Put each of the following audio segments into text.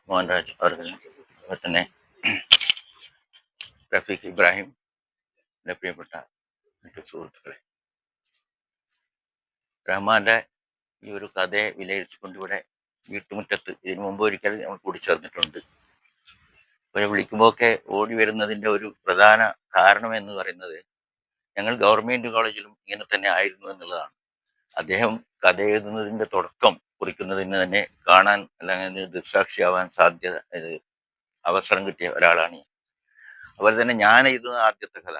മോഹൻരാജ് അവർ, അതുപോലെ തന്നെ റഫീഖ് ഇബ്രാഹിം, എൻ്റെ പ്രിയപ്പെട്ട മറ്റു സുഹൃത്തുക്കളെ, റഹ്മാന്റെ ഈ ഒരു കഥയെ വിലയിരുത്തിക്കൊണ്ട് ഇവിടെ വീട്ടുമുറ്റത്ത് ഇതിനു മുമ്പ് ഒരിക്കൽ നമ്മൾ കൂടിച്ചേർന്നിട്ടുണ്ട്. ഇവരെ വിളിക്കുമ്പോഴൊക്കെ ഓടി വരുന്നതിൻ്റെ ഒരു പ്രധാന കാരണം എന്ന് പറയുന്നത് ഞങ്ങൾ ഗവൺമെന്റ് കോളേജിലും ഇങ്ങനെ തന്നെ ആയിരുന്നു എന്നുള്ളതാണ്. അദ്ദേഹം കഥ എഴുതുന്നതിൻ്റെ തുടക്കം കുറിക്കുന്നതിന് തന്നെ കാണാൻ അല്ലെങ്കിൽ ദൃക്സാക്ഷിയാവാൻ അവസരം കിട്ടിയ ഒരാളാണ് ഞാൻ. അതുപോലെ തന്നെ ഞാൻ എഴുതുന്ന ആദ്യത്തെ കഥ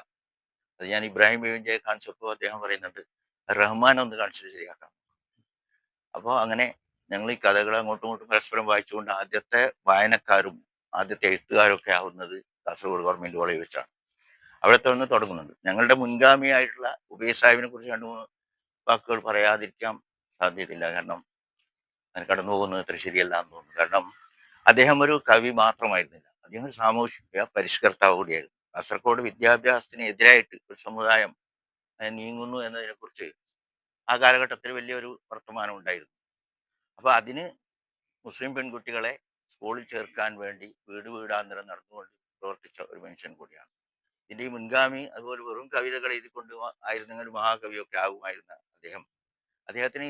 അത് ഞാൻ ഇബ്രാഹിം ബേബിൻ്റെ കാണിച്ചപ്പോൾ അദ്ദേഹം പറയുന്നുണ്ട് റഹ്മാൻ ഒന്ന് കാണിച്ചിട്ട് ശരിയാക്കാം. അപ്പോൾ അങ്ങനെ ഞങ്ങൾ ഈ കഥകൾ അങ്ങോട്ടും ഇങ്ങോട്ടും പരസ്പരം വായിച്ചുകൊണ്ട് ആദ്യത്തെ വായനക്കാരും ആദ്യത്തെ എഴുത്തുകാരും ഒക്കെ ആവുന്നത് കാസർഗോഡ് ഗവൺമെന്റ് കോളേജ് വെച്ചാണ്. അവിടെ നിന്ന് തുടങ്ങുന്നുണ്ട്. ഞങ്ങളുടെ മുൻഗാമിയായിട്ടുള്ള ഉബൈസ് സാഹിബിനെ കുറിച്ച് രണ്ട് മൂന്ന് വാക്കുകൾ പറയാതിരിക്കാൻ സാധ്യതയില്ല. കാരണം അങ്ങനെ കടന്നു പോകുന്നത് അത്ര ശരിയല്ല എന്ന് തോന്നുന്നു. കാരണം അദ്ദേഹം ഒരു കവി മാത്രമായിരുന്നില്ല, അദ്ദേഹം ഒരു സാമൂഹിക പരിഷ്കർത്താവ് കൂടിയായിരുന്നു. കാസർഗോഡ് വിദ്യാഭ്യാസത്തിന് എതിരായിട്ട് ഒരു സമുദായം നീങ്ങുന്നു എന്നതിനെക്കുറിച്ച് ആ കാലഘട്ടത്തിൽ വലിയൊരു വർത്തമാനം ഉണ്ടായിരുന്നു. അപ്പൊ അതിന് മുസ്ലിം പെൺകുട്ടികളെ സ്കൂളിൽ ചേർക്കാൻ വേണ്ടി വീട് വീടാന്തരം നടന്നുകൊണ്ട് പ്രവർത്തിച്ച ഒരു മനുഷ്യൻ കൂടിയാണ്. ഇതിന്റെ ഈ മുൻഗാമി. അതുപോലെ വെറും കവിതകൾ എഴുതിക്കൊണ്ട് ആയിരുന്നെങ്കിൽ മഹാകവിയൊക്കെ ആകുമായിരുന്ന അദ്ദേഹത്തിന്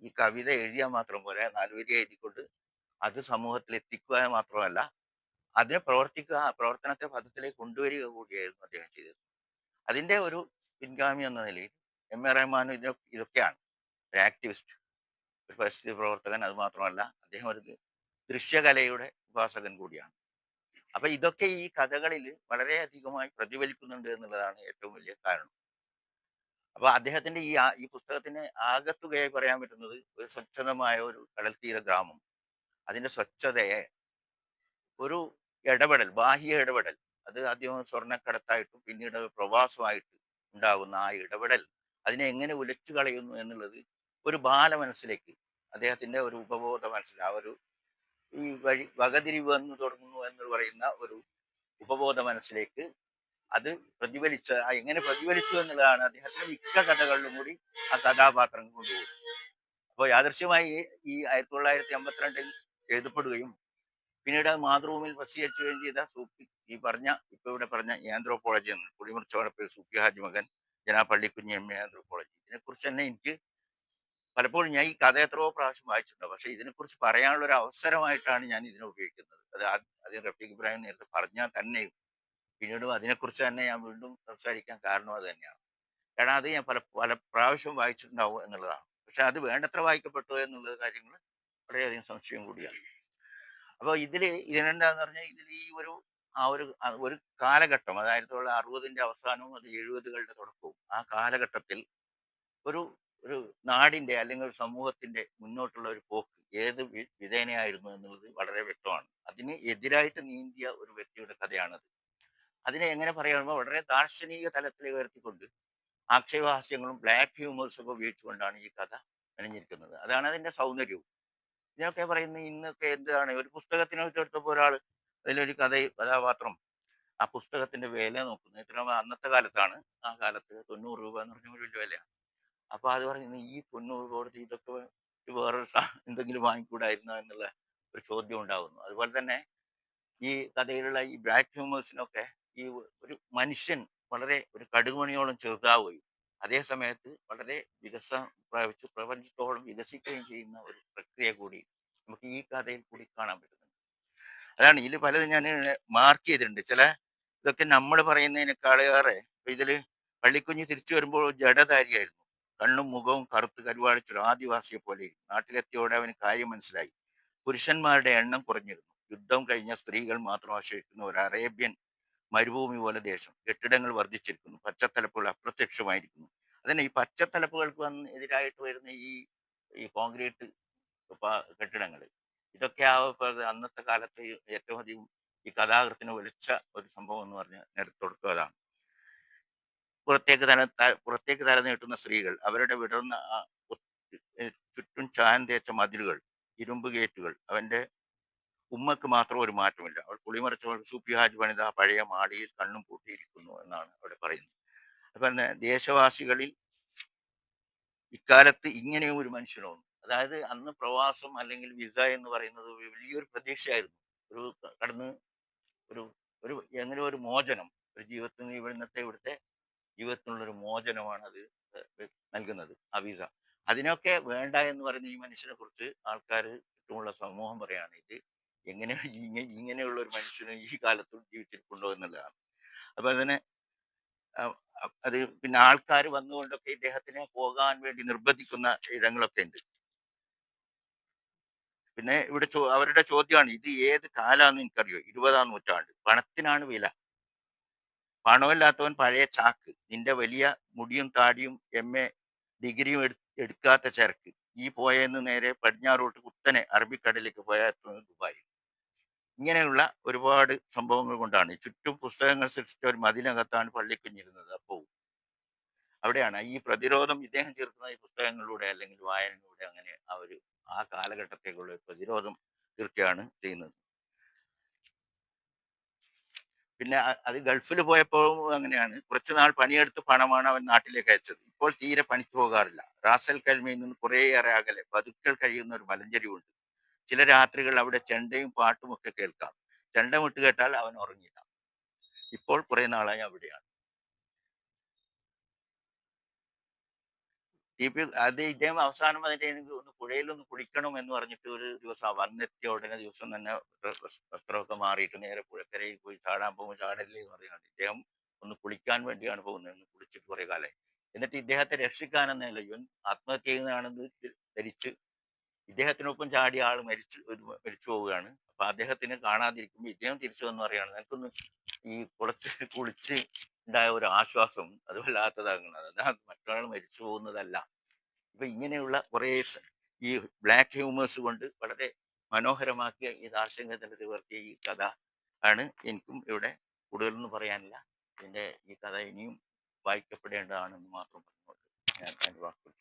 ഈ കവിത എഴുതിയാൽ മാത്രം പോരാ, നാലുവരി എഴുതിക്കൊണ്ട് അത് സമൂഹത്തിൽ എത്തിക്കുക മാത്രമല്ല, അതിനെ പ്രവർത്തനത്തെ പദത്തിലേക്ക് കൊണ്ടുവരിക കൂടിയായിരുന്നു അദ്ദേഹം ചെയ്തത്. അതിന്റെ ഒരു പിൻഗാമി എന്ന നിലയിൽ എം.എ. റഹ്മാനും ഇതൊക്കെയാണ്. ഒരു ആക്ടിവിസ്റ്റ്, ഒരു പരിസ്ഥിതി പ്രവർത്തകൻ. അത് മാത്രമല്ല, അദ്ദേഹം ഒരു ദൃശ്യകലയുടെ ഉപാസകൻ കൂടിയാണ്. അപ്പൊ ഇതൊക്കെ ഈ കഥകളിൽ വളരെയധികമായി പ്രതിഫലിക്കുന്നുണ്ട് എന്നുള്ളതാണ് ഏറ്റവും വലിയ കാരണം. അപ്പൊ അദ്ദേഹത്തിന്റെ ഈ പുസ്തകത്തിന് ആകത്തുകയായി പറയാൻ പറ്റുന്നത് ഒരു സ്വച്ഛതമായ ഒരു കടൽത്തീര ഗ്രാമം, അതിന്റെ സ്വച്ഛതയെ ഒരു ഇടപെടൽ, ബാഹ്യ ഇടപെടൽ, അത് ആദ്യം സ്വർണ്ണക്കടത്തായിട്ടും പിന്നീട് പ്രവാസമായിട്ട് ഉണ്ടാകുന്ന ആ ഇടപെടൽ അതിനെ എങ്ങനെ ഉലച്ചു കളയുന്നു എന്നുള്ളത് ഒരു ബാല മനസ്സിലേക്ക്, അദ്ദേഹത്തിന്റെ ഒരു ഉപബോധ മനസ്സിൽ ആ ഒരു ഈ വകതിരിവ് എന്ന് തുടങ്ങുന്നു എന്ന് പറയുന്ന ഒരു ഉപബോധ മനസ്സിലേക്ക് അത് എങ്ങനെ പ്രതിഫലിച്ചു എന്നുള്ളതാണ് അദ്ദേഹത്തിന്റെ മിക്ക കഥകളിലും കൂടി ആ കഥാപാത്രങ്ങൾ കൊണ്ടുപോകും. അപ്പോൾ യാദൃശ്യമായി ഈ 1952 എഴുതപ്പെടുകയും പിന്നീട് മാതൃഭൂമിയിൽ പ്രസിദ്ധീകരിക്കുകയും ചെയ്ത ഇപ്പൊ ഇവിടെ പറഞ്ഞ ആന്ത്രോപോളജി എന്ന് പുളിമുറിച്ചോടപ്പിൽ സൂഫി ഹാജി മകൻ ജനാപള്ളിക്കുഞ്ഞ് എം.എ. ആന്ത്രോപോളജി, ഇതിനെക്കുറിച്ച് തന്നെ എനിക്ക് പലപ്പോഴും ഞാൻ ഈ കഥ എത്രയോ പ്രാവശ്യം വായിച്ചിട്ടുണ്ട്. പക്ഷെ ഇതിനെക്കുറിച്ച് പറയാനുള്ള ഒരു അവസരമായിട്ടാണ് ഞാൻ ഇതിനെ ഉപയോഗിക്കുന്നത്. അത് റഫീഖ് ഇബ്രാഹിം നേരത്തെ പറഞ്ഞാൽ തന്നെയും പിന്നീടും അതിനെക്കുറിച്ച് തന്നെ ഞാൻ വീണ്ടും സംസാരിക്കാൻ കാരണം അത് തന്നെയാണ്. കാരണം അത് ഞാൻ പല പല പ്രാവശ്യം വായിച്ചിട്ടുണ്ടാവും എന്നുള്ളതാണ്. പക്ഷെ അത് വേണ്ടത്ര വായിക്കപ്പെട്ടോ എന്നുള്ള കാര്യങ്ങൾ വളരെയധികം സംശയം കൂടിയാണ്. അപ്പോൾ ഇതിനെന്താന്ന് പറഞ്ഞാൽ ഈ ഒരു കാലഘട്ടം, അതായത് 1960 അവസാനവും അത് 70 തുടക്കവും, ആ കാലഘട്ടത്തിൽ ഒരു ഒരു നാടിന്റെ അല്ലെങ്കിൽ ഒരു സമൂഹത്തിന്റെ മുന്നോട്ടുള്ള ഒരു പോക്ക് ഏത് വിധേനയായിരുന്നു എന്നുള്ളത് വളരെ വ്യക്തമാണ്. അതിന് എതിരായിട്ട് നീന്തിയ ഒരു വ്യക്തിയുടെ കഥയാണത്. അതിനെ എങ്ങനെ പറയുമ്പോൾ വളരെ ദാർശനിക തലത്തിൽ ഉയർത്തിക്കൊണ്ട് ആക്ഷേപഹാസ്യങ്ങളും ബ്ലാക്ക് ഹ്യൂമേഴ്സും ഒക്കെ ഉപയോഗിച്ചുകൊണ്ടാണ് ഈ കഥ മെനഞ്ഞിരിക്കുന്നത്. അതാണ് അതിന്റെ സൗന്ദര്യവും. ഇതിനൊക്കെ പറയുന്നത് ഇന്നൊക്കെ എന്താണ്, ഒരു പുസ്തകത്തിനെ വെച്ചെടുത്തപ്പോൾ ഒരാൾ അതിലൊരു കഥാപാത്രം ആ പുസ്തകത്തിന്റെ വില നോക്കുന്നത് ഇത്ര അന്നത്തെ കാലത്താണ്. ആ കാലത്ത് 90 രൂപ എന്ന് പറഞ്ഞ ഒരു വലിയ വിലയാണ്. അപ്പൊ അത് പറയുന്നത് ഈ 90 കൊടുത്ത് ഇതൊക്കെ വേറൊരു എന്തെങ്കിലും വാങ്ങിക്കൂടായിരുന്നോ എന്നുള്ള ഒരു ചോദ്യം ഉണ്ടാകുന്നു. അതുപോലെ തന്നെ ഈ കഥയിലുള്ള ഈ ബ്ലാക്ക് ഹ്യൂമേഴ്സിനൊക്കെ ഈ ഒരു മനുഷ്യൻ വളരെ ഒരു കടുകുമണിയോളം ചെറുതാവുകയും അതേ സമയത്ത് വളരെ വികസനം പ്രാപിച്ച് പ്രപഞ്ചത്തോളം വികസിക്കുകയും ചെയ്യുന്ന ഒരു പ്രക്രിയ കൂടി നമുക്ക് ഈ കഥയിൽ കൂടി കാണാൻ പറ്റുന്നുണ്ട്. അതാണ് ഇതിൽ പലതും ഞാൻ മാർക്ക് ചെയ്തിട്ടുണ്ട്. ഇതൊക്കെ നമ്മൾ പറയുന്നതിനേക്കാളേറെ ഇതില് പള്ളിക്കുഞ്ഞ് തിരിച്ചു വരുമ്പോൾ ജഡധാരിയായിരുന്നു. കണ്ണും മുഖവും കറുത്ത് കരുവാളിച്ചൊരു ആദിവാസിയെ പോലെ. നാട്ടിലെത്തിയോടെ അവന് കാര്യം മനസ്സിലായി. പുരുഷന്മാരുടെ എണ്ണം കുറഞ്ഞിരുന്നു. യുദ്ധം കഴിഞ്ഞ സ്ത്രീകൾ മാത്രം ആശ്രയിക്കുന്ന ഒരു അറേബ്യൻ മരുഭൂമി പോലെ ദേശം. കെട്ടിടങ്ങൾ വർദ്ധിച്ചിരിക്കുന്നു, പച്ചത്തലപ്പുകൾ അപ്രത്യക്ഷമായിരിക്കുന്നു. അതന്നെ ഈ പച്ചത്തലപ്പുകൾക്ക് എതിരായിട്ട് വരുന്ന ഈ കോൺക്രീറ്റ് കെട്ടിടങ്ങൾ, ഇതൊക്കെ അന്നത്തെ കാലത്ത് ഏറ്റവും അധികം ഈ കഥാകൃത്തിന് വിളിച്ച ഒരു സംഭവം എന്ന് പറഞ്ഞ നേരത്തെ കൊടുക്കുക അതാണ്. പുറത്തേക്ക് തല നീട്ടുന്ന സ്ത്രീകൾ, അവരുടെ വിടർന്ന ചുറ്റും ചായം തേച്ച മതിലുകൾ, ഇരുമ്പ് ഗേറ്റുകൾ. അവന്റെ ഉമ്മക്ക് മാത്രം ഒരു മാറ്റമില്ല. അവൾ പുളിമറിച്ച സൂഫി ഹാജ് പണിത പഴയ മാളിയിൽ കണ്ണും പൂട്ടിയിരിക്കുന്നു എന്നാണ് അവിടെ പറയുന്നത്. അപ്പൊ ദേശവാസികളിൽ ഇക്കാലത്ത് ഇങ്ങനെയും ഒരു മനുഷ്യനോ, അതായത് അന്ന് പ്രവാസം അല്ലെങ്കിൽ വിസ എന്ന് പറയുന്നത് ഒരു വലിയൊരു പ്രതീക്ഷയായിരുന്നു. ഒരു കടന്ന് ഒരു ഒരു എങ്ങനെ ഒരു മോചനം, ഒരു ജീവിതത്തിന് ഇവിടുത്തെ ജീവിതത്തിനുള്ള ഒരു മോചനമാണ് അത് നൽകുന്നത് ആ വിസ. അതിനൊക്കെ വേണ്ട എന്ന് പറയുന്ന ഈ മനുഷ്യനെ കുറിച്ച് ആൾക്കാർ, ചുറ്റുമുള്ള സമൂഹം പറയാണ് ഇത് എങ്ങനെ ഇങ്ങനെയുള്ള ഒരു മനുഷ്യന് ഈ കാലത്തും ജീവിച്ചിരിപ്പുണ്ടോ എന്നുള്ളതാണ്. അപ്പൊ അതിനെ അത് പിന്നെ ആൾക്കാർ വന്നുകൊണ്ടൊക്കെ ഇദ്ദേഹത്തിനെ പോകാൻ വേണ്ടി നിർബന്ധിക്കുന്ന ഇടങ്ങളൊക്കെ ഉണ്ട്. പിന്നെ ഇവിടെ അവരുടെ ചോദ്യമാണ്, ഇത് ഏത് കാലാന്ന് എനിക്കറിയോ? 20-ാം നൂറ്റാണ്ട്, പണത്തിനാണ് വില. പണമില്ലാത്തവൻ പഴയ ചാക്ക്, നിന്റെ വലിയ മുടിയും താടിയും MA ഡിഗ്രിയും എടുക്കാത്ത ചരക്ക്, ഈ പോയെന്ന് നേരെ പടിഞ്ഞാറോട്ട് കുത്തനെ അറബിക്കടലിലേക്ക് പോയാൽ എത്തുന്നത് ദുബായ്. ഇങ്ങനെയുള്ള ഒരുപാട് സംഭവങ്ങൾ കൊണ്ടാണ് ചുറ്റും പുസ്തകങ്ങൾ സൃഷ്ടിച്ച ഒരു മതിലകത്താണ് പള്ളിക്കുഞ്ഞിരുന്നത്. അപ്പോൾ അവിടെയാണ് ഈ പ്രതിരോധം ഇദ്ദേഹം ചേർക്കുന്ന ഈ പുസ്തകങ്ങളിലൂടെ അല്ലെങ്കിൽ വായനയിലൂടെ അങ്ങനെ ആ കാലഘട്ടത്തേക്കുള്ള ഒരു പ്രതിരോധം തീർക്കുകയാണ് ചെയ്യുന്നത്. പിന്നെ അത് ഗൾഫിൽ പോയപ്പോഴും അങ്ങനെയാണ്. കുറച്ചു നാൾ പണിയെടുത്ത് പണമാണ് അവൻ നാട്ടിലേക്ക് അയച്ചത്. ഇപ്പോൾ തീരെ പണിക്ക് പോകാറില്ല. റാസൽ കൽമയിൽ നിന്ന് കുറേയേറെ അകലെ പതുക്കൽ കഴിയുന്ന ഒരു മലഞ്ചെരിവുണ്ട്. ചില രാത്രികൾ അവിടെ ചെണ്ടയും പാട്ടും ഒക്കെ കേൾക്കാം. ചെണ്ട മുട്ട് കേട്ടാൽ അവൻ ഉറങ്ങില്ല. ഇപ്പോൾ കുറെ നാളായി അവിടെയാണ്. അത് ഇദ്ദേഹം അവസാനം വന്നിട്ട് എനിക്ക് ഒന്ന് പുഴയിലൊന്ന് കുളിക്കണം എന്ന് പറഞ്ഞിട്ട് ഒരു ദിവസം വന്നെത്തിയ ഉടനെ ദിവസം തന്നെ വസ്ത്രമൊക്കെ മാറിയിട്ട് നേരെ പുഴക്കരയിൽ പോയി ചാടാൻ പോകുമ്പോൾ ചാടല്ലേ എന്ന് പറയുന്നത്. ഇദ്ദേഹം ഒന്ന് കുളിക്കാൻ വേണ്ടിയാണ് പോകുന്നത്. ഒന്ന് കുളിച്ചിട്ട് കുറെ കാലമായി. എന്നിട്ട് ഇദ്ദേഹത്തെ രക്ഷിക്കാനെന്നല്ല, ഇവൻ ആത്മഹത്യ ചെയ്യുന്നതാണെന്ന് ധരിച്ച് ഇദ്ദേഹത്തിനൊപ്പം ചാടിയ ആൾ മരിച്ചു പോവുകയാണ്. അപ്പൊ അദ്ദേഹത്തിനെ കാണാതിരിക്കുമ്പോൾ ഇദ്ദേഹം തിരിച്ചു വന്ന് പറയാണ്, നിനക്കൊന്ന് ഈ കുളിച്ച് ഉണ്ടായ ഒരു ആശ്വാസം അത് വല്ലാത്തതാകുന്നത്, അതാ മറ്റൊരാൾ മരിച്ചു പോകുന്നതല്ല. ഇപ്പൊ ഇങ്ങനെയുള്ള കുറെ ഈ ബ്ലാക്ക് ഹ്യൂമേഴ്സ് കൊണ്ട് വളരെ മനോഹരമാക്കിയ ഈ ദാർശനികതയുടെ നിവർത്തിയ ഈ കഥ ആണ് എനിക്കും ഇവിടെ കൂടുതലൊന്നും പറയാനില്ല. ഇതിന്റെ ഈ കഥ ഇനിയും വായിക്കപ്പെടേണ്ടതാണെന്ന് മാത്രം പറഞ്ഞുകൊണ്ട് ഞാൻ എൻ്റെ വാക്കുകൾ